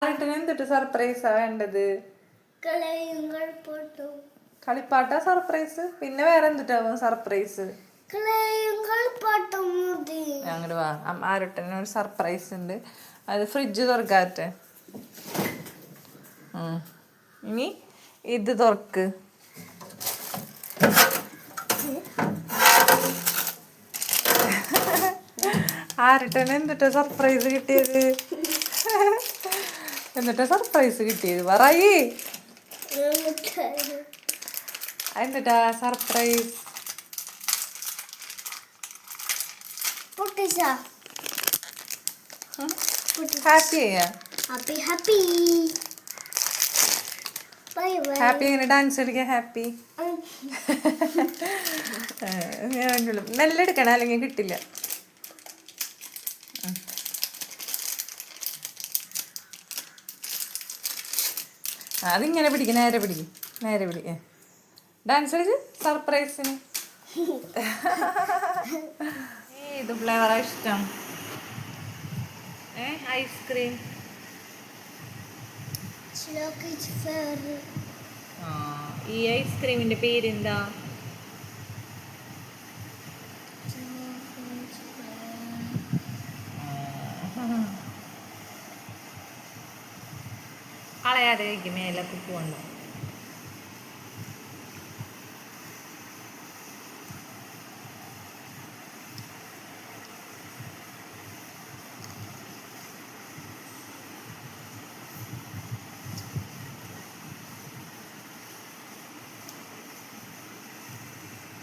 എന്തിട്ട് സർപ്രൈസാ വേണ്ടത്? കളിപ്പാട്ട സർപ്രൈസ്. പിന്നെ വേറെ എന്തിട്ടാവും സർപ്രൈസ്? അങ്ങോട്ട് വാ, ആരുട്ടന് ഒരു സർപ്രൈസ് ഉണ്ട്. അത് ഫ്രിഡ്ജ് തുറക്കാറ്റെ. ഇനി ഇത് തുറക്ക്. ആരുട്ടന് എന്തിട്ടാ സർപ്രൈസ് കിട്ടിയത്? എന്നിട്ടാ സർപ്രൈസ് കിട്ടിയത് പറയ്. എന്നിട്ടാ സർപ്രൈസ്? ഹാപ്പി ഇങ്ങനെ ഡാൻസ് കളിക്കാൻ ഹാപ്പി. മെല്ലെ എടുക്കണം, അല്ലെങ്കിൽ കിട്ടില്ല. അതിങ്ങനെ പിടിക്കും, നേരെ പിടിക്കും, നേരെ പിടിക്ക. ഡാൻസ് കളിച്ച് സർപ്രൈസിന്. ഏത് ഫ്ലേവറാ ഇഷ്ടം? ഐസ്ക്രീം. ഈ ഐസ്ക്രീമിന്റെ പേരെന്താ? കളയാതെ കഴിക്കും, മേലെ കുപ്പുണ്ടോ?